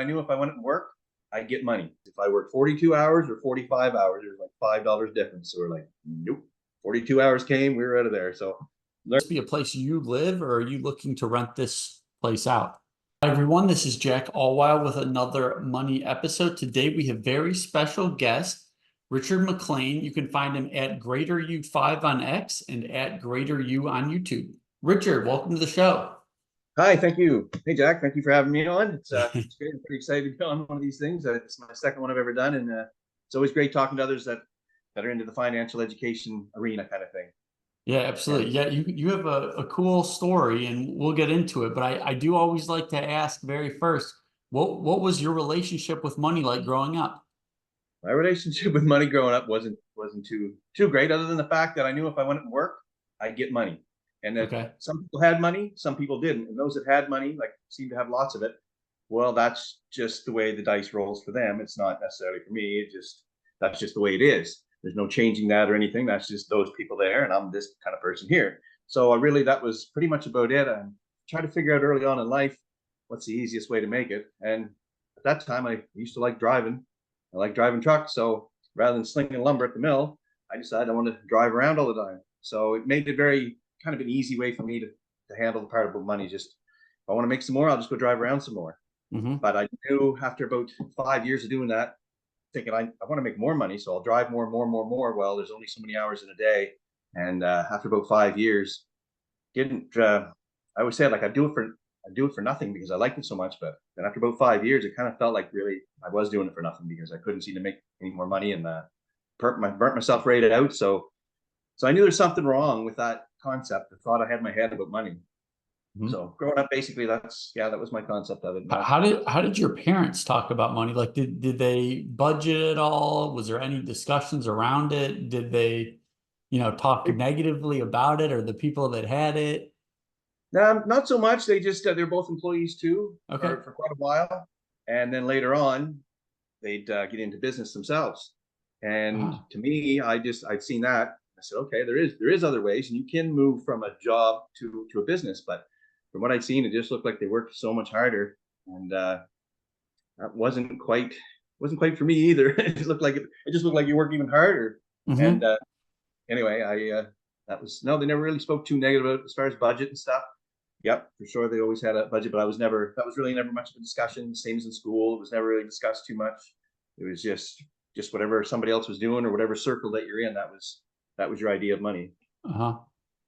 I knew if I went to work, I'd get money. If I worked 42 hours or 45 hours, there's like $5 difference. So we're like, nope. 42 hours came, we were out of there. So This be a place you live, or are you looking to rent this place out? Hi everyone, this is Jack Allwild with another money episode. Today we have very special guest, Richard MacLean. You can find him at GraterU5 on X and at GraterU on YouTube. Richard, welcome to the show. hi, thank you. Hey Jack, thank you for having me on. It's great. I'm pretty excited to be on one of these things. It's my second one I've ever done, and it's always great talking to others that are into the financial education arena kind of thing. Yeah, Yeah. absolutely. Yeah, you have a cool story and we'll get into it. But I do always like to ask very first, what was your relationship with money like growing up? My relationship with money growing up wasn't too great, other than the fact that I knew if I went to work, I'd get money, and that Okay. some people had money, some people didn't, and those that had money like seemed to have lots of it. Well, that's just the way the dice rolls for them. It's not necessarily for me. That's just the way it is. There's no changing that or anything. That's just those people there, and I'm this kind of person here. So I really that was pretty much about it. I tried to figure out early on in life what's the easiest way to make it, and at that time I used to like driving. I like driving trucks, so rather than slinging lumber at the mill, I decided I wanted to drive around all the time. So it made it very kind of an easy way for me to handle the part about money. Just if I want to make some more, I'll just go drive around some more. Hmm. But I knew after about 5 years of doing that, thinking I want to make more money, so I'll drive more and more and more and more. Well, there's only so many hours in a day, and after about 5 years, didn't I always said like I do it for nothing because I liked it so much. But then after about 5 years, it kind of felt like really I was doing it for nothing because I couldn't seem to make any more money, and burnt myself right out. So I knew there's something wrong with that concept. I thought I had my head about money. Hmm. So growing up, basically, that was my concept of it. How did your parents talk about money? Like, did they budget at all? Was there any discussions around it? Did they, talk negatively about it or the people that had it? Not so much. They're both employees too Okay. for quite a while, and then later on they'd get into business themselves. And Ah, to me, I'd seen that. I said, okay, there is other ways, and you can move from a job to a business. But from what I'd seen, it just looked like they worked so much harder, and that wasn't quite for me either. It just looked like you work even harder. And hmm. anyway, I that was no, they never really spoke too negative about it as far as budget and stuff. Yep, for sure. They always had a budget, but that was really never much of a discussion. Same as in school. It was never really discussed too much. It was just whatever somebody else was doing or whatever circle that you're in. That was your idea of money. Uh-huh.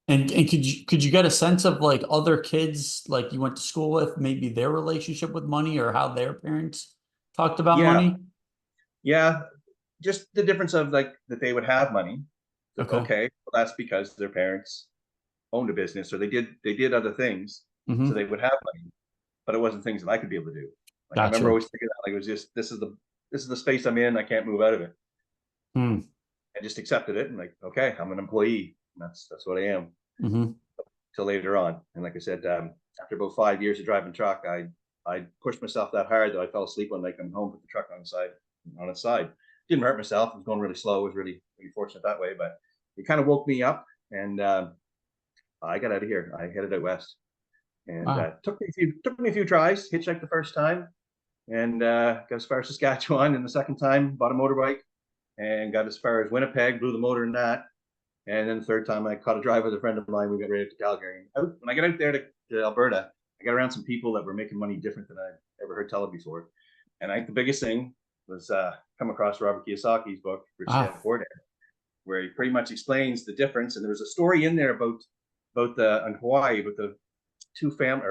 And could you get a sense of like other kids like you went to school with, maybe their relationship with money or how their parents talked about Yeah, money? yeah. Just the difference of like that they would have money. Okay. Okay, well, that's because their parents owned a business or they did other things, so Hmm. they would have money. But it wasn't things that I could be able to do. Like I remember Gotcha. always thinking that like it was just this is the space I'm in. I can't move out of it. Hmm. I just accepted it and like, okay, I'm an employee. That's what I am Hmm. till later on. And like I said, after about 5 years of driving truck, I pushed myself that hard that I fell asleep one night coming home, put the truck on its side. Didn't hurt myself. It was going really slow. I was really fortunate that way, but it kind of woke me up, and I got out of here. I headed out west, and Wow. took me a few tries. Hitchhiked the first time, and got as far as Saskatchewan. And the second time, bought a motorbike and got as far as Winnipeg. Blew the motor in that. And then the third time, I caught a drive with a friend of mine. We got right to Calgary. When I got out there to Alberta, I got around some people that were making money different than I'd ever heard tell of before. And I think the biggest thing was come across Robert Kiyosaki's book, Rich Dad Ah. Poor Dad, where he pretty much explains the difference. And there was a story in there about the in Hawaii with the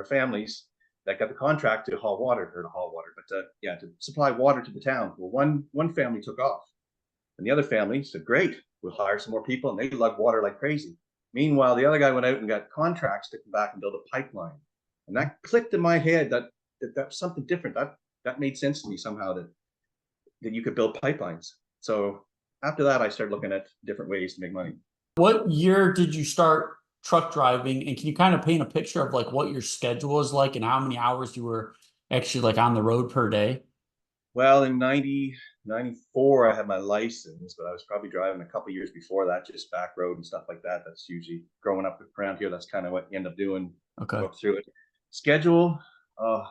families that got the contract to supply water to the town. Well, one family took off, and the other family said, "Great, we'll hire some more people," and they lug water like crazy. Meanwhile, the other guy went out and got contracts to come back and build a pipeline, and that clicked in my head that was something different. That made sense to me somehow that you could build pipelines. So after that, I started looking at different ways to make money. What year did you start truck driving? And can you kind of paint a picture of like what your schedule is like and how many hours you were actually like on the road per day? Well, in 94, I had my license, but I was probably driving a couple years before that, just back road and stuff like that. That's usually growing up around here. That's kind of what you end up doing. Okay. Go up through it. Schedule. Uh,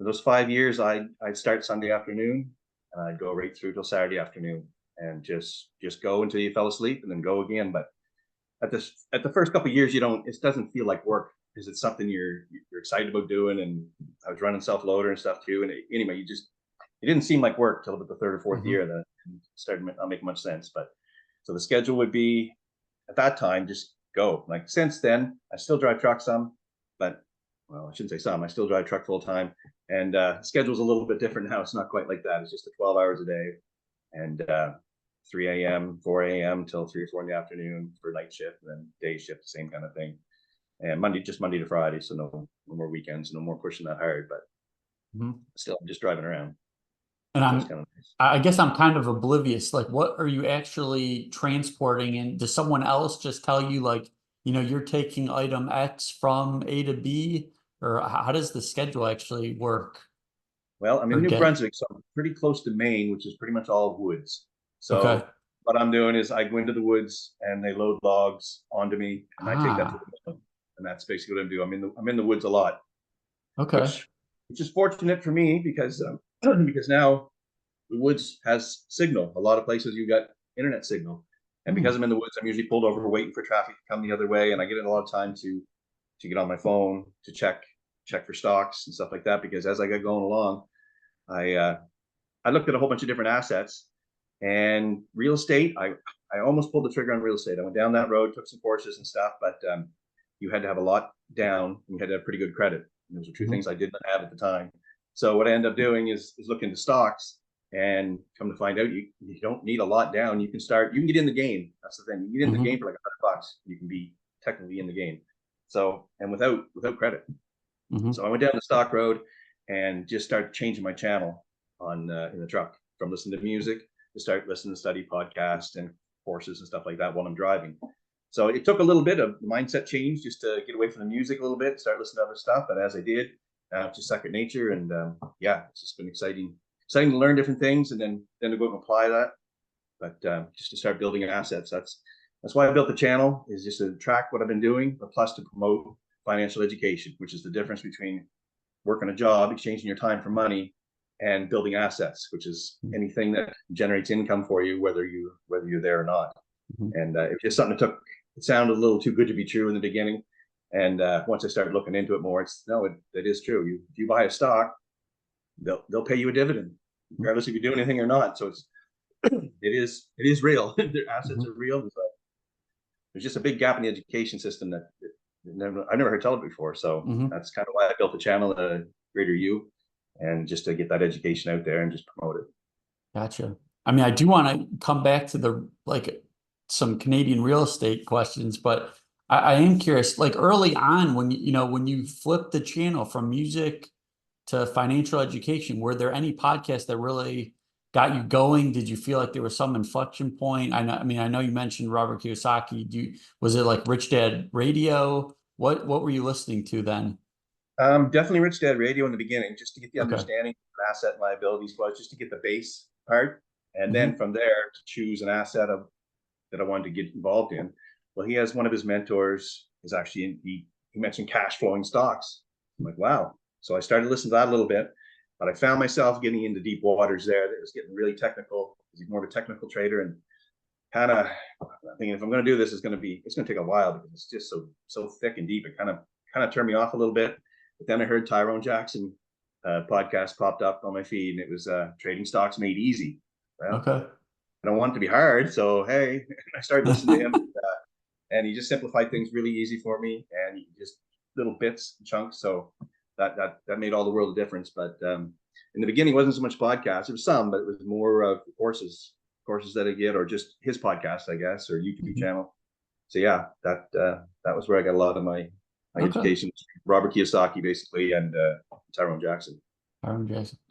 for those 5 years, I'd start Sunday afternoon and I'd go right through till Saturday afternoon and just go until you fell asleep and then go again. But at the first couple of years, it doesn't feel like work because it's something you're excited about doing. And I was running self-loader and stuff too. And anyway, it didn't seem like work till about the third or fourth year that it started not making much sense. But so the schedule would be at that time, just go. Like since then, I still drive truck some, but well, I shouldn't say some. I still drive truck full time, and schedule's a little bit different now. It's not quite like that. It's just 12 hours a day, and 3 a.m., 4 a.m. till 3 or 4 in the afternoon for night shift, and then day shift, the same kind of thing. And Monday to Friday, so no more weekends, no more pushing that hard. But still, I'm just driving around. And That's kind of nice. I guess I'm kind of oblivious. Like, what are you actually transporting? And does someone else just tell you, like, you're taking item X from A to B? Or how does the schedule actually work? Well, I'm in Or New get- Brunswick, so I'm pretty close to Maine, which is pretty much all woods. So Okay. what I'm doing is I go into the woods and they load logs onto me, and I take that to Ah, the mill. And that's basically what I'm doing. I'm in the woods a lot, okay. which is fortunate for me because because now the woods has signal. A lot of places you got internet signal, and because I'm in the woods, I'm usually pulled over waiting for traffic to come the other way, and I get in a lot of time to get on my phone to check for stocks and stuff like that. Because as I got going along, I looked at a whole bunch of different assets and real estate. I almost pulled the trigger on real estate. I went down that road, took some courses and stuff, but you had to have a lot down. And you had to have pretty good credit. And those are two things I did not have at the time. So what I ended up doing is look into stocks, and come to find out you don't need a lot down. You can get in the game. That's the thing. You get in the game for like $100. You can be technically in the game. So, and without credit. So I went down the stock road and just started changing my channel on in the truck, from listening to music to start listening to study podcasts and courses and stuff like that while I'm driving. So it took a little bit of mindset change just to get away from the music a little bit, start listening to other stuff. But as I did, it's just second nature. And yeah, it's just been exciting to learn different things and then to go and apply that. But just to start building assets. That's why I built the channel, is just to track what I've been doing, but plus to promote financial education, which is the difference between working a job, exchanging your time for money, and building assets, which is anything that generates income for you, whether you're there or not. And it was just something that it sounded a little too good to be true in the beginning. And once I started looking into it more, it is true. If you buy a stock, they'll pay you a dividend, regardless if you do anything or not. So it is real. Their assets are real. There's just a big gap in the education system that I never heard tell it before. So that's kind of why I built the channel, GraterU, and just to get that education out there and just promote it. Gotcha. I mean, I do want to come back to some Canadian real estate questions, but I am curious, like early on when you flipped the channel from music to financial education, were there any podcasts that really got you going? Did you feel like there was some inflection point? I know you mentioned Robert Kiyosaki. Was it like Rich Dad Radio? What were you listening to then? Definitely Rich Dad Radio in the beginning, just to get the understanding of asset and liabilities, was just to get the base part, and then from there to choose an asset that I wanted to get involved in. Well, he has one of his mentors is actually he mentioned cash flowing stocks. I'm like, wow. So I started listening to that a little bit, but I found myself getting into deep waters there. That was getting really technical. He's more of a technical trader, and kind of thinking, if I'm going to do this, it's going to take a while because it's just so thick and deep. It kind of turned me off a little bit. But then I heard Tyrone Jackson podcast popped up on my feed, and it was trading stocks made easy. Well, I don't want it to be hard, so hey, I started listening to him, and he just simplified things really easy for me, and just little bits, chunks. So that made all the world of difference. But in the beginning, it wasn't so much podcasts. It was some, but it was more of courses that I get, or just his podcast, I guess, or YouTube channel. So yeah, that was where I got a lot of my education. Robert Kiyosaki, basically, and Tyrone Jackson.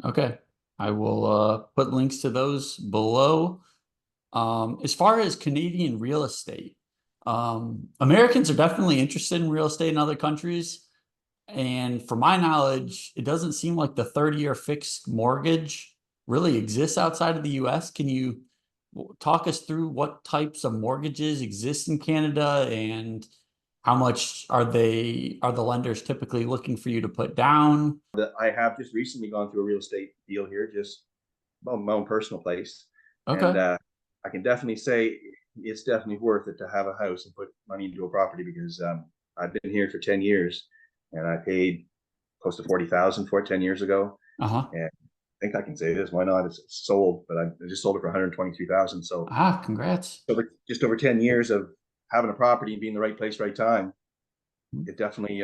Okay. I will put links to those below. As far as Canadian real estate, Americans are definitely interested in real estate in other countries. And from my knowledge, it doesn't seem like the 30-year fixed mortgage really exists outside of the US. Can you talk us through what types of mortgages exist in Canada and How much are the lenders typically looking for you to put down? I have just recently gone through a real estate deal here, just my own personal place. And Okay. I can definitely say it's definitely worth it to have a house and put money into a property because I've been here for 10 years and I paid close to 40,000 for it 10 years ago. Uh-huh. And I think I can say this, why not? It's sold, but I just sold it for 123,000. So Ah, congrats. just over 10 years of having a property and being in the right place, right time, it's definitely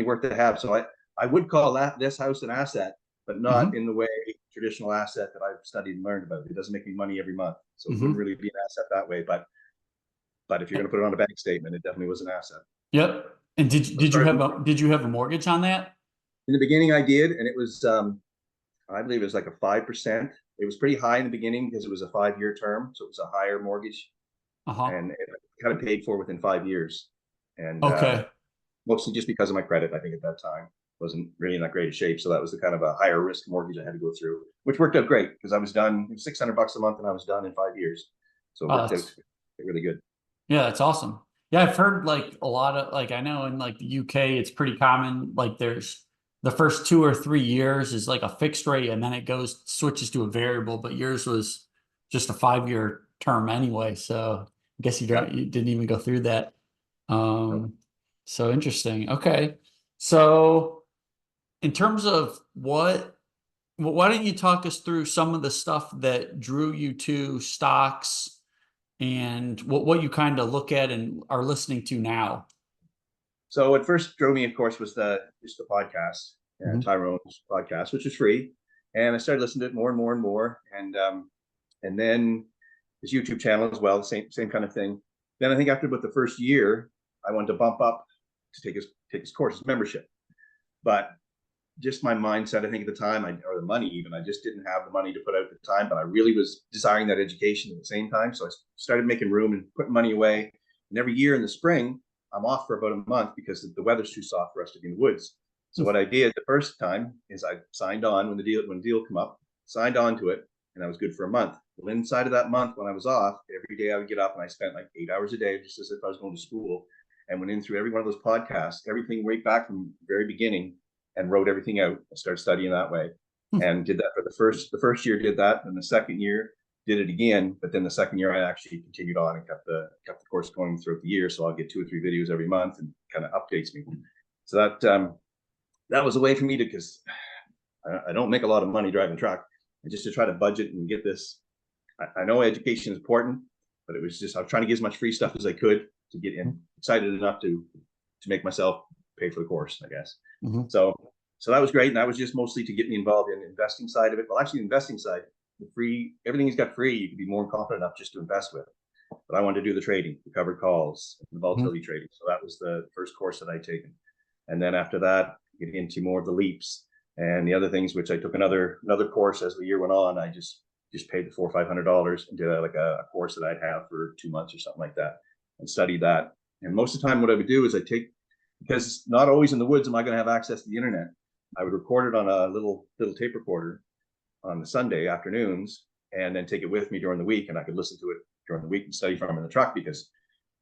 worth to have. So I would call this house an asset, but not Hmm. in the way traditional asset that I've studied and learned about. It doesn't make me money every month, so it wouldn't Hmm. really be an asset that way. But if you're going to put it on a bank statement, it definitely was an asset. Yep. And So as far as did you have a mortgage on that? in the beginning, I did, and it was I believe it was like a 5%. It was pretty high in the beginning because it was a 5-year term, so it was a higher mortgage, Uh-huh. and it kind of paid for within 5 years. And Okay. mostly just because of my credit, I think at that time wasn't really in that great of shape. So that was the kind of a higher risk mortgage I had to go through, which worked out great because I was done. It was $600 a month, and I was done in 5 years. So it Oh, worked out really good. yeah, that's awesome. Yeah, I've heard like a lot of like I know in like the UK it's pretty common. Like there's the first 2 or 3 years is like a fixed rate and then it goes switches to a variable, but yours was just a 5-year term anyway. So I guess Yeah. you didn't even go through that. No. Um, so interesting. Okay. So in terms of well, why don't you talk us through some of the stuff that drew you to stocks and what you kind of look at and are listening to now? So what first drove me, of course, was just the podcast, Mhm. Tyrone's podcast, which is free, and I started listening to it more and more and more, and then his YouTube channel as well, same kind of thing. Then I think after about the first year, I wanted to bump up to take his course, his membership, but just my mindset, I think at the time, or the money even, I just didn't have the money to put out at the time, but I really was desiring that education at the same time. So I started making room and putting money away. And every year in the spring, I'm off for about a month because the weather's too soft for us to be in the woods. So what I did the first time is I signed on when the deal come up, signed on to it, and I was good for a month. Well, inside of that month when I was off, every day I would get up and I spent like 8 hours a day, just as if I was going to school, and went in through every one of those podcasts, everything right back from the very beginning, and wrote everything out and started studying that way. And did that for the first year, did that, and the second year did it again. But then the second year I actually continued on and kept the course going throughout the year. So I'll get 2 or 3 videos every month and kind of updates me. So that was a way for me to, because I don't make a lot of money driving truck, and just to try to budget and get this. I know education is important, but it was just I was trying to get as much free stuff as I could to get in, excited enough to make myself pay for the course, I guess. Mhm. So that was great, and that was just mostly to get me involved in the investing side of it. Well, actually, the investing side, the free everything he's got free, you can be more confident enough just to invest with. But I wanted to do the trading, the covered calls, the Mhm. volatility trading. So that was the first course that I'd taken, and then after that, get into more of the leaps and the other things, which I took another course as the year went on. I just paid the $400 or $500 and did a course that I'd have for 2 months or something like that, and studied that. And most of the time, what I would do is I take, because not always in the woods am I going to have access to the internet. I would record it on a little tape recorder on the Sunday afternoons, and then take it with me during the week, and I could listen to it during the week and study from it in the truck. Because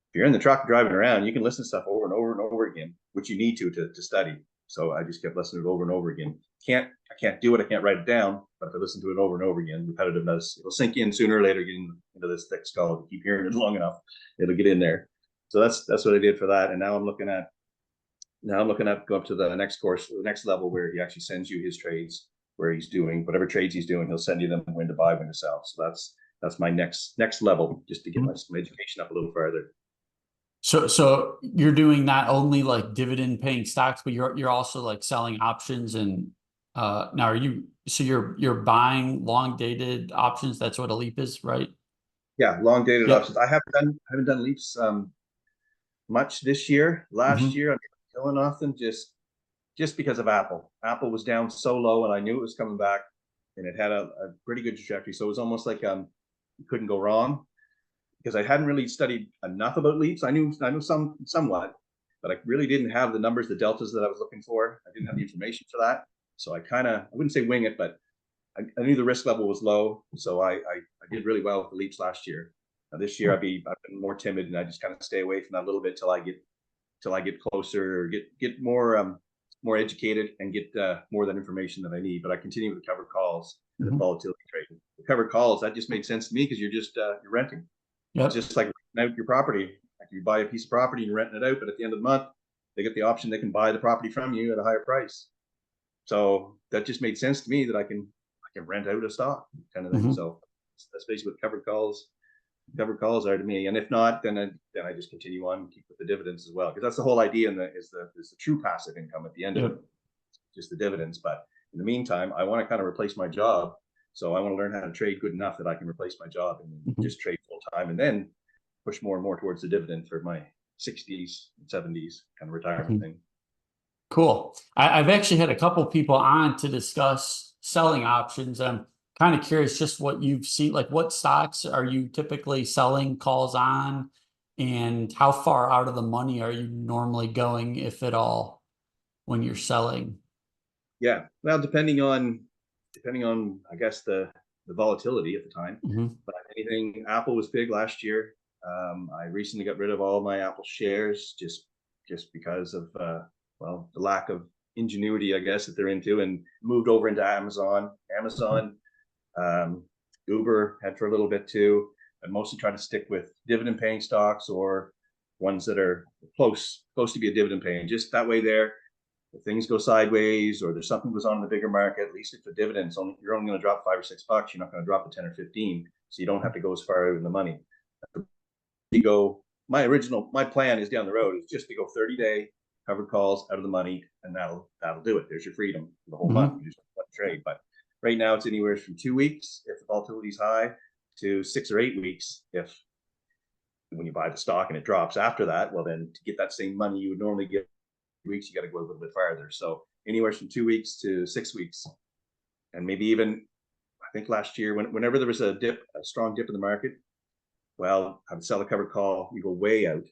if you're in the truck driving around, you can listen to stuff over and over and over again, which you need to study. So I just kept listening to it over and over again. I can't do it. I can't write it down, but if I listen to it over and over again, repetitiveness, it'll sink in sooner or later. Getting into this thick skull, if you keep hearing it long enough, it'll get in there. So that's what I did for that. And now I'm looking at go up to the next course, the next level, where he actually sends you his trades, where he's doing whatever trades he's doing. He'll send you them, when to buy, when to sell. So that's my next level, just to get my education up a little further. So you're doing not only like dividend paying stocks, but you're also like selling options and now are you so you're buying long dated options? That's what a leap is, right? Yeah, long dated Yep. options. I haven't done leaps much this year. Last Hmm. year I'm killing off them just because of Apple. Apple was down so low, and I knew it was coming back, and it had a pretty good trajectory. So it was almost like you couldn't go wrong, because I hadn't really studied enough about leaps. I knew somewhat, but I really didn't have the numbers, the deltas that I was looking for. I didn't have the information for that. So I wouldn't say wing it, but I knew the risk level was low. So I did really well with the leaps last year. Now this year I've been more timid, and I just kind of stay away from that a little bit till I get till I get closer, or get more educated and get more of that information that I need. But I continue with the covered calls, the volatility trading. The covered calls, that just made sense to me because you're just you're renting. Yep. It's just like renting out your property. Like you buy a piece of property and you're renting it out, but at the end of the month, they get the option they can buy the property from you at a higher price. So that just made sense to me that I can rent out a stock kind of thing. So that's basically what covered calls are to me. And if not, then I just continue on and keep with the dividends as well, because that's the whole idea. And is the true passive income at the end of it, just the dividends. But in the meantime, I want to kind of replace my job. So I want to learn how to trade good enough that I can replace my job and just trade full time, and then push more and more towards the dividend for my 60s and 70s kind of retirement thing. Cool. I've actually had a couple people on to discuss selling options. I'm kind of curious just what you've seen, like what stocks are you typically selling calls on, and how far out of the money are you normally going, if at all, when you're selling? Yeah, well, depending on I guess the volatility at the time. But anything, Apple was big last year. I recently got rid of all my Apple shares just because of well, the lack of ingenuity, I guess, that they're into, and moved over into Amazon, Uber had for a little bit too. I mostly try to stick with dividend paying stocks or ones that are close to be a dividend paying. Just that way there, if things go sideways or there's something goes on in the bigger market, at least if the dividends, you're only going to drop $5 or $6. You're not going to drop to 10 or 15. So you don't have to go as far out in the money. You go, my plan is down the road is just to go 30-day covered calls out of the money, and that'll do it. There's your freedom for the whole month. You just let trade. But right now it's anywhere from 2 weeks if the volatility is high to 6 or 8 weeks if when you buy the stock and it drops after that. Well, then to get that same money you would normally get 2 weeks, you got to go a little bit farther. So anywhere from 2 weeks to 6 weeks, and maybe even I think last year whenever there was a strong dip in the market, well, I would sell a covered call. You go way out.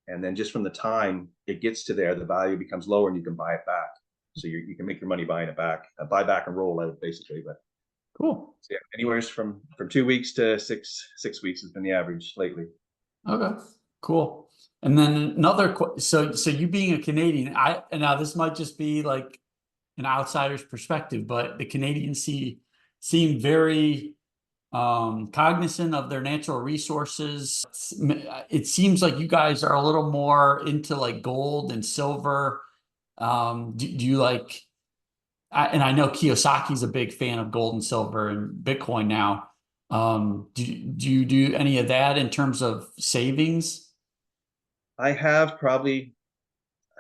And then just from the time it gets to there, the value becomes lower and you can buy it back. So you can make your money buying it back, buy back and roll out basically. But cool. So yeah, anywhere from 2 weeks to six weeks has been the average lately. Okay, cool. And then another, so you being a Canadian, and now this might just be like an outsider's perspective, but the Canadians seem very cognizant of their natural resources. It seems like you guys are a little more into like gold and silver. Do you like, and I know Kiyosaki's a big fan of gold and silver and Bitcoin now. Do you do any of that in terms of savings? I'd have maybe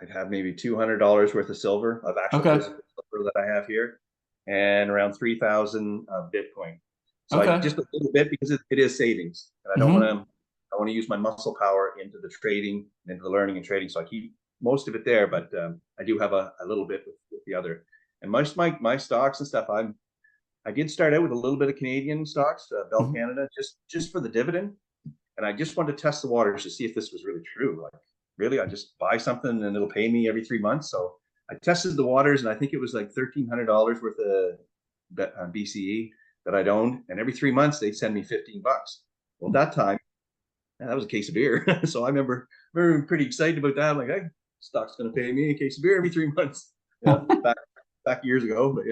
$200 worth of silver, of actual physical silver that I have here, and around 3,000 of Bitcoin. So I just a little bit because it is savings, and I don't want to use my muscle power into the trading, into the learning and trading. So I keep most of it there, but I do have a little bit with the other. And most of my stocks and stuff, I did start out with a little bit of Canadian stocks, Bell Canada, just for the dividend, and I just wanted to test the waters to see if this was really true. Like, really, I just buy something and it'll pay me every 3 months. So I tested the waters, and I think it was like $1,300 worth of BCE that I'd owned, and every 3 months they'd send me $15. Well, that time, that was a case of beer. So I remember pretty excited about that. I'm like, hey, stock's going to pay me a case of beer every 3 months. Yeah, back years ago, but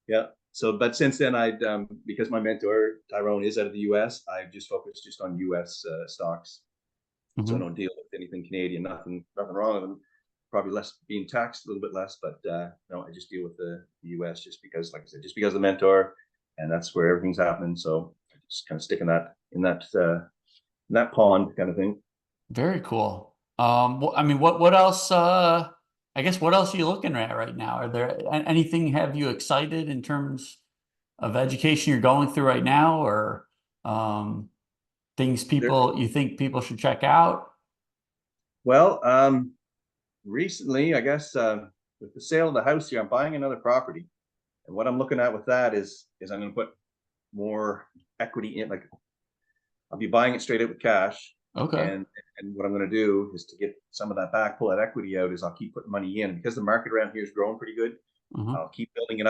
yeah. So, but since then, because my mentor Tyrone is out of the U.S., I've just focused on U.S. stocks. So I don't deal with anything Canadian. Nothing wrong with them. Probably less being taxed, a little bit less, but no, I just deal with the U.S. just because, like I said, just because of the mentor, and that's where everything's happening. So I just kind of stick in that pond kind of thing. Very cool. Well, I mean, what else? I guess what else are you looking at right now? Are there anything have you excited in terms of education you're going through right now, or things you think people should check out? Well, recently, I guess with the sale of the house here, I'm buying another property, and what I'm looking at with that is I'm going to put more equity in. Like, I'll be buying it straight out with cash. Okay. And what I'm going to do is to get some of that back, pull that equity out, is I'll keep putting money in because the market around here is growing pretty good. I'll keep building it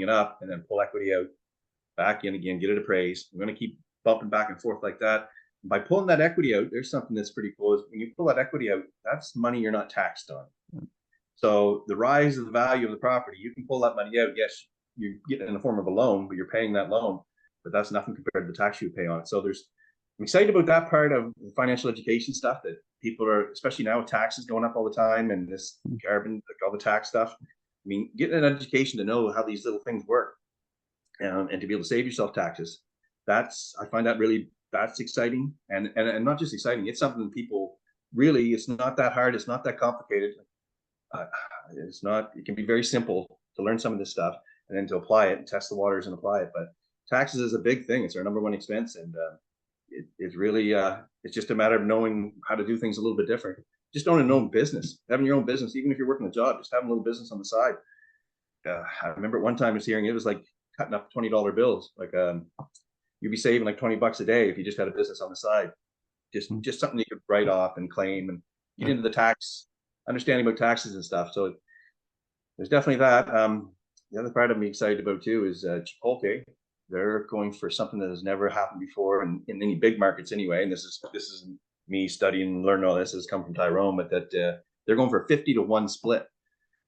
up, and then pull equity out, back in again, get it appraised. I'm going to keep bumping back and forth like that. by pulling that equity out, there's something that's pretty cool. Is when you pull that equity out, that's money you're not taxed on. So the rise of the value of the property, you can pull that money out. Yes, you get it in the form of a loan, but you're paying that loan, but that's nothing compared to the tax you pay on it. So I'm excited about that part of the financial education stuff that people are, especially now with taxes going up all the time and this carbon, like all the tax stuff. I mean, getting an education to know how these little things work and to be able to save yourself taxes. I find that's exciting and not just exciting. It's something people really, it's not that hard. It's not that complicated. It can be very simple to learn some of this stuff and then to apply it and test the waters and apply it. But taxes is a big thing. It's our number one expense. And it's really, it's just a matter of knowing how to do things a little bit different. Just owning your own business, having your own business, even if you're working a job, just having a little business on the side. I remember at one time I was hearing it was like cutting up $20 bills. Like you'd be saving like $20 a day if you just had a business on the side. Just something you could write off and claim and get into the understanding about taxes and stuff. So there's definitely that. The other part I'm excited about too is Chipotle. They're going for something that has never happened before in any big markets anyway. And this is me studying and learning all this. Has come from Tyrone, but that they're going for a 50-to-1 split.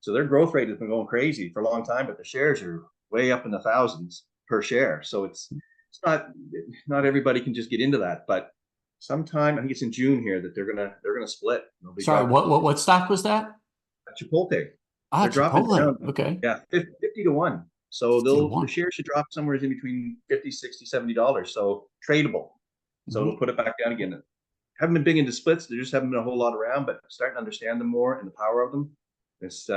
So their growth rate has been going crazy for a long time, but the shares are way up in the thousands per share. So it's not everybody can just get into that, but sometime I think it's in June here that they're gonna split. Sorry, what stock was that? Chipotle. They're dropping down. Okay. Yeah, 50-to-1. So the shares should drop somewhere in between $50, $60, $70. So tradable. So it'll put it back down again. Haven't been big into splits. There just haven't been a whole lot around, but starting to understand them more and the power of them. It's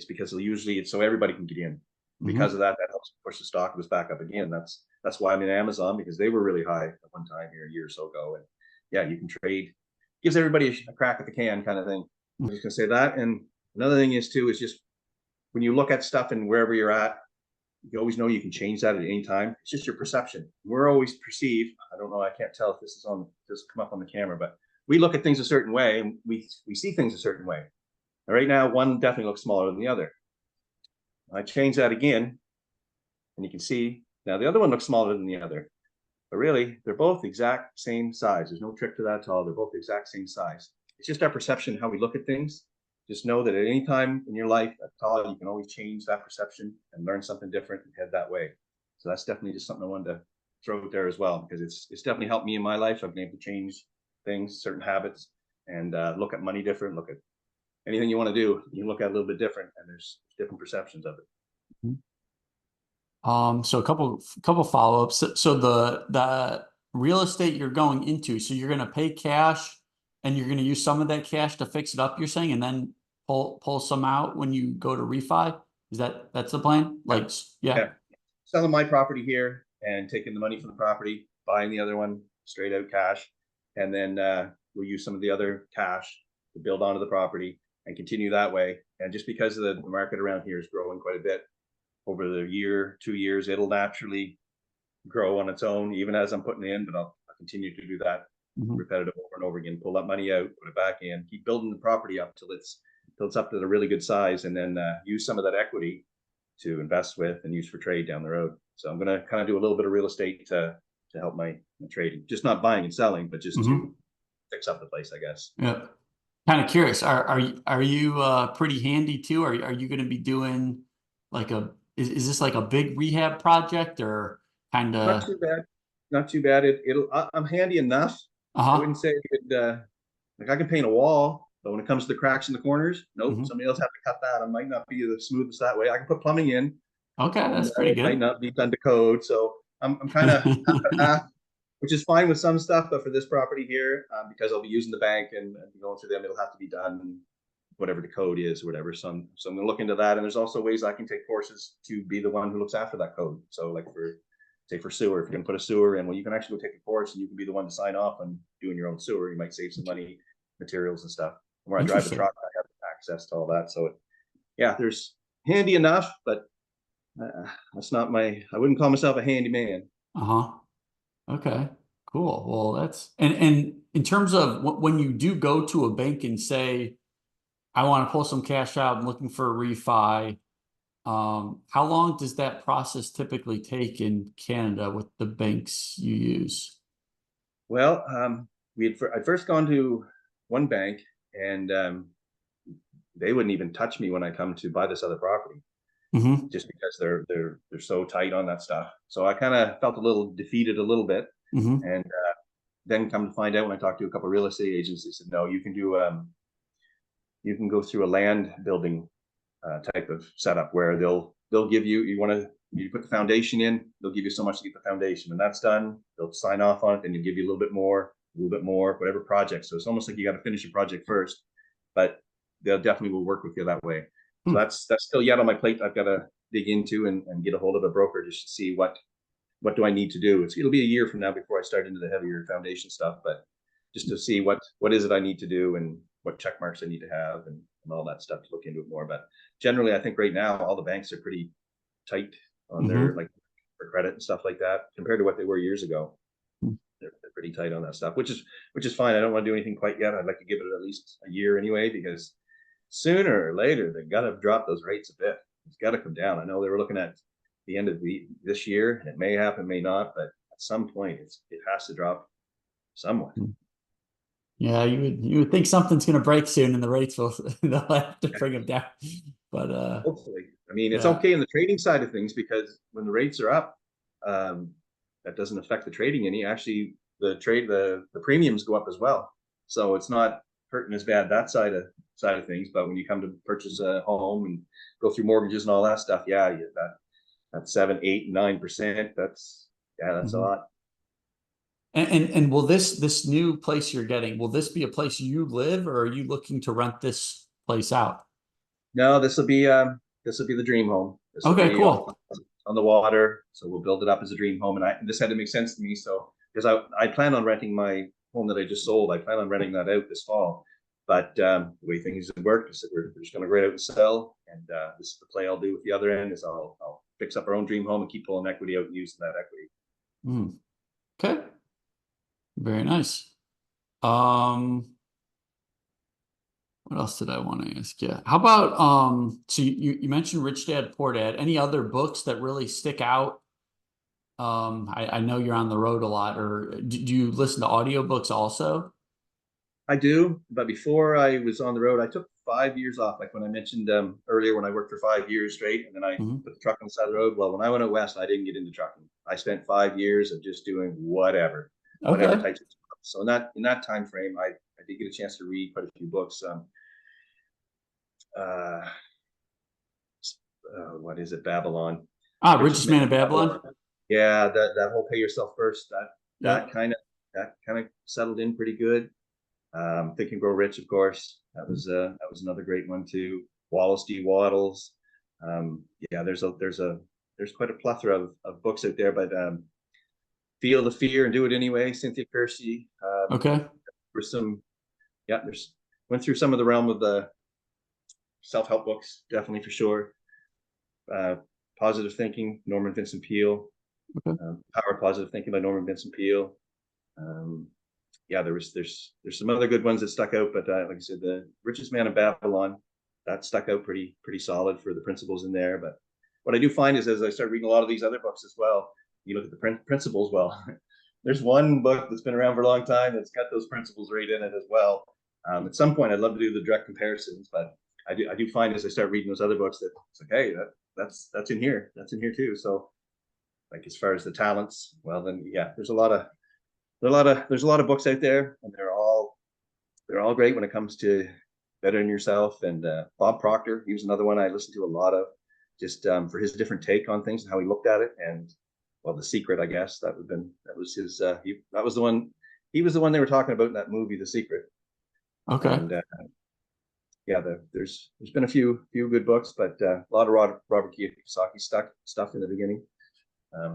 because usually it's so everybody can get in. Because of that helps push the stock was back up again. That's why I'm in Amazon, because they were really high at one time here a year or so ago. And yeah, you can trade. Gives everybody a crack at the can kind of thing. I'm just gonna say that. And another thing is just when you look at stuff and wherever you're at, you always know you can change that at any time. It's just your perception. We're always perceived. I don't know. I can't tell if this is does come up on the camera, but we look at things a certain way and we see things a certain way. Right now, one definitely looks smaller than the other. I change that again, and you can see now the other one looks smaller than the other, but really they're both exact same size. There's no trick to that at all. They're both the exact same size. It's just our perception, how we look at things. Just know that at any time in your life at all, you can always change that perception and learn something different and head that way. So that's definitely just something I wanted to throw out there as well, because it's definitely helped me in my life. I've been able to change things, certain habits, and look at money different, look at anything you want to do, you look at it a little bit different, and there's different perceptions of it. So a couple follow-ups. So the real estate you're going into, so you're going to pay cash and you're going to use some of that cash to fix it up, you're saying, and then pull some out when you go to refi? That's the plan? Like, yeah. Selling my property here and taking the money from the property, buying the other one straight out cash, and then we'll use some of the other cash to build onto the property and continue that way. And just because of the market around here is growing quite a bit over the year, 2 years, it'll naturally grow on its own, even as I'm putting in, but I'll continue to do that repetitive over and over again, pull that money out, put it back in, keep building the property up till it's up to a really good size, and then use some of that equity to invest with and use for trade down the road. So I'm going to kind of do a little bit of real estate to help my trading, just not buying and selling, but just to fix up the place, I guess. Yeah. Kind of curious. Are you pretty handy too? Are you going to be doing like is this like a big rehab project or kind of? Not too bad. I'm handy enough. I wouldn't say like I can paint a wall, but when it comes to the cracks in the corners, nope. Somebody else have to cut that. I might not be the smoothest that way. I can put plumbing in. Okay, that's pretty good. Might not be done to code, so I'm kind of half, which is fine with some stuff, but for this property here, because I'll be using the bank and going through them, it'll have to be done whatever the code is or whatever. So I'm going to look into that, and there's also ways I can take courses to be the one who looks after that code. So like for sewer, if you're going to put a sewer in, well, you can actually go take a course and you can be the one to sign off on doing your own sewer. You might save some money, materials and stuff. Where I drive the truck, I have access to all that. So there's handy enough, but that's not I wouldn't call myself a handyman. Okay, cool. Well, that's and in terms of when you do go to a bank and say, I want to pull some cash out, I'm looking for a refi, how long does that process typically take in Canada with the banks you use? Well, I'd first gone to one bank, and they wouldn't even touch me when I come to buy this other property, Mm-hmm. just because they're so tight on that stuff. So I kind of felt a little defeated a little bit, Mm-hmm. and then come to find out when I talked to a couple of real estate agents, they said no, you can go through a land building type of setup where they'll give you you put the foundation in, they'll give you so much to get the foundation. When that's done, they'll sign off on it, and you give you a little bit more, whatever project. So it's almost like you got to finish a project first, but they'll definitely will work with you that way. So that's still yet on my plate. I've got to dig into and get a hold of a broker just to see what do I need to do. It'll be a year from now before I start into the heavier foundation stuff, but just to see what is it I need to do and what check marks I need to have and all that stuff to look into it more. But generally, I think right now all the banks are pretty tight on their Mm-hmm. like for credit and stuff like that compared to what they were years ago. They're pretty tight on that stuff, which is fine. I don't want to do anything quite yet. I'd like to give it at least a year anyway, because sooner or later they got to drop those rates a bit. It's got to come down. I know they were looking at the end of this year. It may happen, may not, but at some point it has to drop somewhat. Yeah, you would think something's going to break soon, and the rates will they'll have to bring them down. But Hopefully, I mean, it's yeah. okay in the trading side of things because when the rates are up, that doesn't affect the trading any. Actually, the premiums go up as well, so it's not hurting as bad that side of things. But when you come to purchase a home and go through mortgages and all that stuff, yeah, that 7, 8, 9%. That's a Mhm. lot. And will this new place you're getting, will this be a place you live, or are you looking to rent this place out? No, this will be the dream home. This will Okay, be cool. on the water, so we'll build it up as a dream home. And this had to make sense to me. So because I plan on renting my home that I just sold, I plan on renting that out this fall. But the way things have worked is that we're just going to grade out and sell. And this is the play I'll do with the other end is I'll fix up our own dream home and keep pulling equity out and using that equity. Mm, okay, very nice. Um, what else did I want to ask you? How about so you mentioned Rich Dad Poor Dad. Any other books that really stick out? I know you're on the road a lot, or do you listen to audiobooks also? I do, but before I was on the road, I took 5 years off. Like when I mentioned earlier, when I worked for 5 years straight, and then I Hmm. put the truck on the side of the road. Well, when I went out west, I didn't get into trucking. I spent 5 years of just doing whatever Okay. types of stuff. So in that time frame, I did get a chance to read quite a few books. Uh, what is it? Babylon, Ah, Richest Richest Man Man in of Babylon. Babylon. Yeah, that whole pay yourself first. That that Yep. kind of that kind of settled in pretty good. Think and Grow Rich, of course. That was another great one too. Wallace D. Waddles. Yeah, there's quite a plethora of books out there, but Feel the Fear and Do It Anyway, Cynthia Kersey. Okay. There's some, yeah, there's went through some of the realm of the self-help books, definitely for sure. Uh, Positive Thinking, Norman Vincent Peale. Okay. Power of Positive Thinking by Norman Vincent Peale. Um, yeah, there's some other good ones that stuck out, but like I said, the Richest Man in Babylon that stuck out pretty solid for the principles in there. But what I do find is as I start reading a lot of these other books as well, you look at the principles. Well, there's one book that's been around for a long time that's got those principles right in it as well. At some point, I'd love to do the direct comparisons, but I do find as I start reading those other books that it's like, hey, that's in here, that's in here too. So like as far as the talents, well then yeah, there's a lot of books out there, and they're all great when it comes to bettering yourself. And Bob Proctor, he was another one I listened to a lot of, just for his different take on things and how he looked at it. And well, The Secret, I guess that was his. That was the one. He was the one they were talking about in that movie, The Secret. Okay. And yeah, there's been a few good books, but a lot of Robert Kiyosaki stuff in the beginning.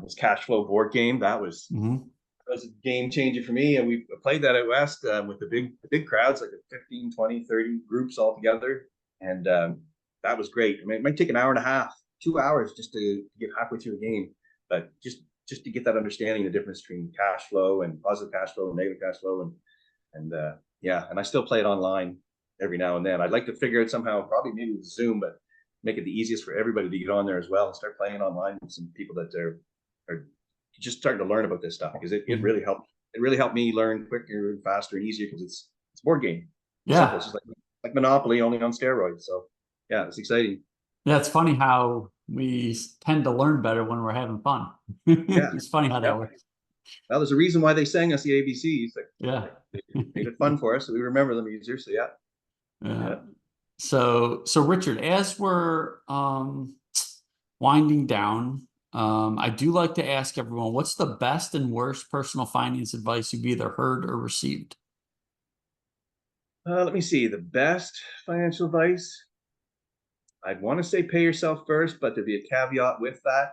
His Cash Flow board game Hmm. that was a game changer for me. And we played that out west with the big crowds, like 15, 20, 30 groups all together. And that was great. I mean, it might take an hour and a half, 2 hours just to get halfway through a game, but just to get that understanding, the difference between cash flow and positive cash flow and negative cash flow. And yeah, and I still play it online every now and then. I'd like to figure out somehow, probably maybe with Zoom, but make it the easiest for everybody to get on there as well and start playing online with some people that are just starting to learn about this stuff because it Hmm. really helped it really helped me learn quicker and faster and easier because it's a board game. It's simple. Yeah. It's just like Monopoly, only on steroids. So yeah, it's exciting. Yeah, it's funny how we tend to learn better when we're having fun. Yeah, It's funny how yeah. that works. Well, there's a reason why they sang us the ABCs. Yeah. They made it fun for us, so we remember them easier. So yeah, Yeah. yeah. So Richard, as we're winding down, I do like to ask everyone, what's the best and worst personal finance advice you've either heard or received? Let me see. The best financial advice. I'd want to say pay yourself first, but there'd be a caveat with that.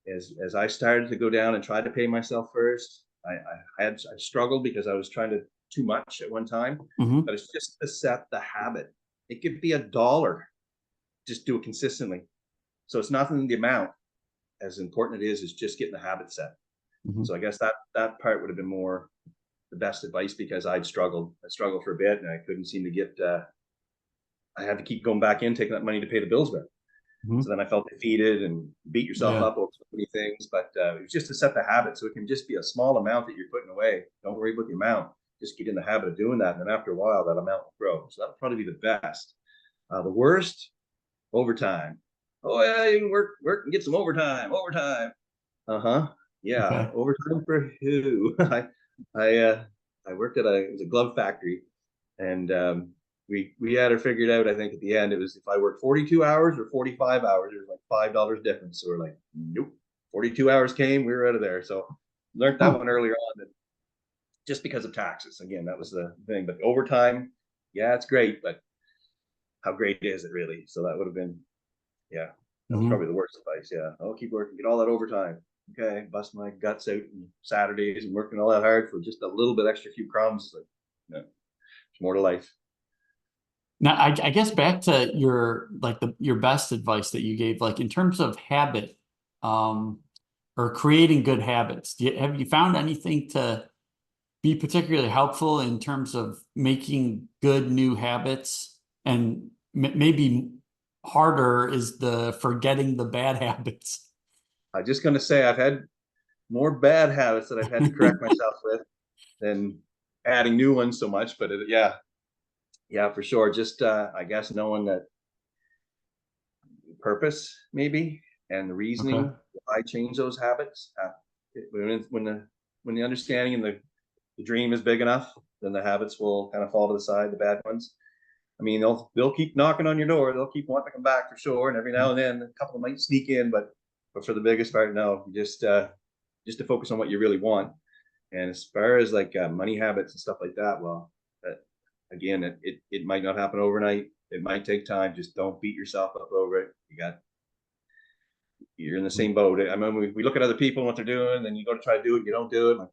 As I started to go down and try to pay myself first, I struggled because I was trying to too much at one time. Hmm. But it's just to set the habit. It could be $1. Just do it consistently. So it's nothing the amount. As important it is just getting the habit set. Hmm. So I guess that part would have been more the best advice because I'd struggled. I struggled for a bit and I couldn't seem to get. I had to keep going back in, taking that money to pay the bills back. So then I felt defeated and beat yourself Yeah. up over so many things. But it was just to set the habit. So it can just be a small amount that you're putting away. Don't worry about the amount. Just get in the habit of doing that. And then after a while, that amount will grow. So that would probably be the best. The worst, overtime. Oh, yeah, you can work and get some overtime. Overtime. Uh-huh. Yeah. Okay. Overtime for who? I worked at it was a glove factory and we had her figured out. I think at the end it was if I worked 42 hours or 45 hours, it was like $5 difference. So we're like, nope. 42 hours came, we were out of there. So learned that Huh. one earlier on that just because of taxes. Again, that was the thing. But overtime, yeah, it's great, but how great is it really? So that would have been, yeah, that was Hmm. probably the worst advice. Yeah. I'll keep working, get all that overtime. Okay, bust my guts out on Saturdays and working all that hard for just a little bit extra few crumbs. Like, no, there's more to life. Now, I guess back to your best advice that you gave, like in terms of habit, um, or creating good habits. Have you found anything to be particularly helpful in terms of making good new habits? And maybe harder is the forgetting the bad habits. I'm just gonna say I've had more bad habits that I've had to correct myself with than adding new ones so much. But yeah, yeah, for sure. Just I guess knowing that purpose maybe and the Okay. reasoning why I change those habits. When the understanding and the dream is big enough, then the habits will kind of fall to the side, the bad ones. I mean, they'll keep knocking on your door. They'll keep wanting to come back for sure. And every now and then, a couple might sneak in, but for the biggest part, no. Just to focus on what you really want. And as far as like money habits and stuff like that, well, again, it might not happen overnight. It might take time. Just don't beat yourself up over it. You're in the same boat. I mean, we look at other people and what they're doing, and you go to try to do it, you don't do it, like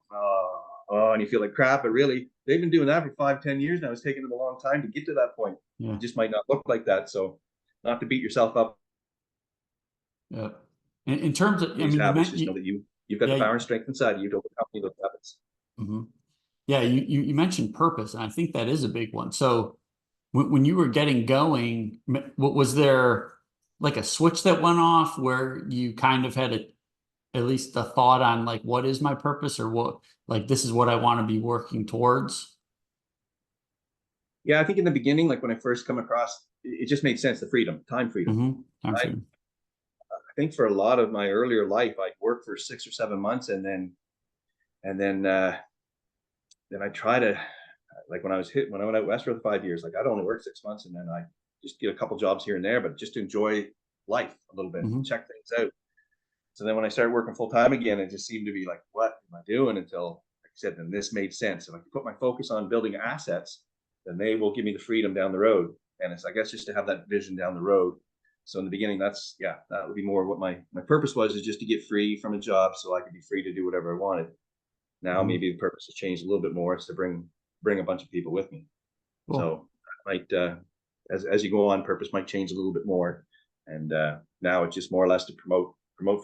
and you feel like crap. But really, they've been doing that for 5, 10 years now. It's taken them a long time to get to that point. Yeah. It just might not look like that. So, not to beat yourself up Yeah. In terms of, for I these mean, you habits. meant, Just know that you've got yeah, the power and strength inside you to overcome those habits. mhm. Yeah, you mentioned purpose, and I think that is a big one. So when you were getting going, was there like a switch that went off where you kind of had at least a thought on like what is my purpose or what like this is what I want to be working towards? Yeah, I think in the beginning, like when I first come across, it just made sense. The freedom, time freedom. Time I, frame. I think for a lot of my earlier life, I'd work for 6 or 7 months, and then I try to like when I went out west for 5 years, like I'd only work 6 months, and then I just get a couple jobs here and there, but just to enjoy life a little bit, Hmm. check things out. So then when I started working full time again, it just seemed to be like, what am I doing? Until, like I said, then this made sense. If I can put my focus on building assets, then they will give me the freedom down the road. And it's, I guess, just to have that vision down the road. So in the beginning, that would be more what my purpose was, is just to get free from a job so I could be free to do whatever I wanted. Now Hmm. maybe the purpose has changed a little bit more. It's to bring a bunch of people with me. Cool. So might as you go on, purpose might change a little bit more. And now it's just more or less to promote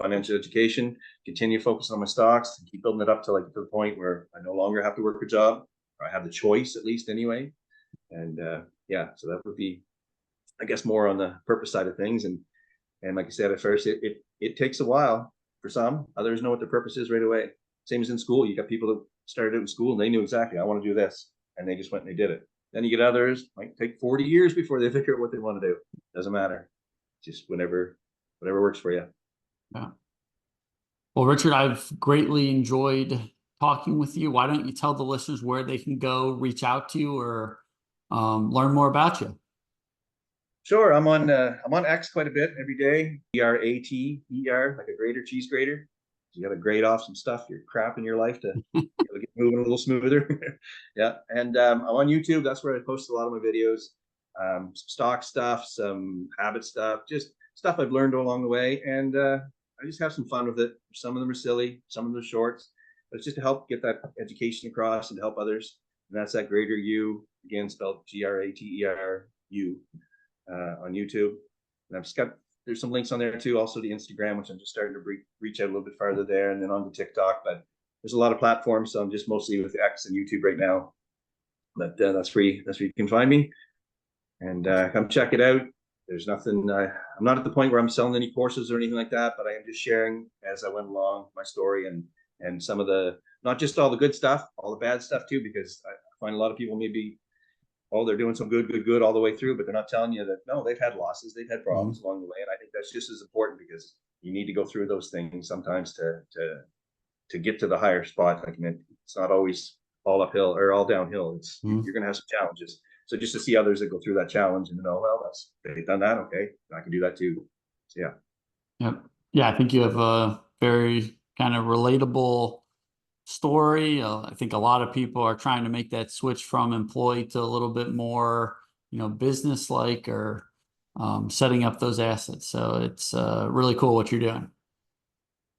financial education, continue focusing on my stocks, and keep building it up to the point where I no longer have to work a job, or I have the choice at least anyway. And yeah, so that would be, I guess, more on the purpose side of things. And like I said at first, it takes a while for some. Others know what their purpose is right away. Same as in school. You got people that started out in school and they knew exactly, I want to do this. And they just went and they did it. Then you get others, might take 40 years before they figure out what they want to do. Doesn't matter. Just whatever works for you. Yeah. Well, Richard, I've greatly enjoyed talking with you. Why don't you tell the listeners where they can go reach out to you or learn more about you? Sure, I'm on X quite a bit every day. GraterU, like a grater, cheese grater. You got to grate off some stuff, your crap in your life to get moving a little smoother. Yeah, and I'm on YouTube. That's where I post a lot of my videos. Some stock stuff, some habit stuff, just stuff I've learned along the way, and I just have some fun with it. Some of them are silly, some of them are shorts, but it's just to help get that education across and to help others. And that's that GraterU, again spelled GraterU, on YouTube. And I've just got, there's some links on there too, also to Instagram, which I'm just starting to reach out a little bit farther there, and then on to TikTok. But there's a lot of platforms, so I'm just mostly with X and YouTube right now. But that's where you can find me, and come check it out. There's nothing, I'm not at the point where I'm selling any courses or anything like that, but I am just sharing as I went along my story, and some of the, not just all the good stuff, all the bad stuff too, because I find a lot of people maybe, oh, they're doing some good all the way through, but they're not telling you that, no, they've had losses, they've had problems along the way. And I think that's just as important, because you need to go through those things sometimes to get to the higher spot. Like, it's not always all uphill or all downhill. It's you're going to have some challenges. So just to see others that go through that challenge and know, well, they've done that. Okay, I can do that too. So, yeah. Yep. Yeah, I think you have a very kind of relatable story. I think a lot of people are trying to make that switch from employee to a little bit more, business like, or setting up those assets. So it's really cool what you're doing.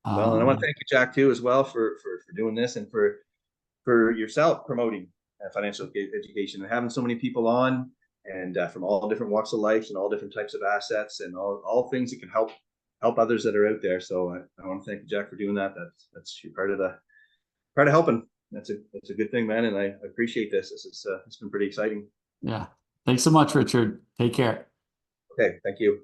Well, and I want to thank you, Jack, too, as well for doing this, and for yourself promoting financial education and having so many people on, and from all different walks of life and all different types of assets and all things that can help others that are out there. So I want to thank you, Jack, for doing that. That's your part of helping. That's a good thing, man, and I appreciate this. It's been pretty exciting. Yeah. Thanks so much, Richard. Take care. Okay, thank you.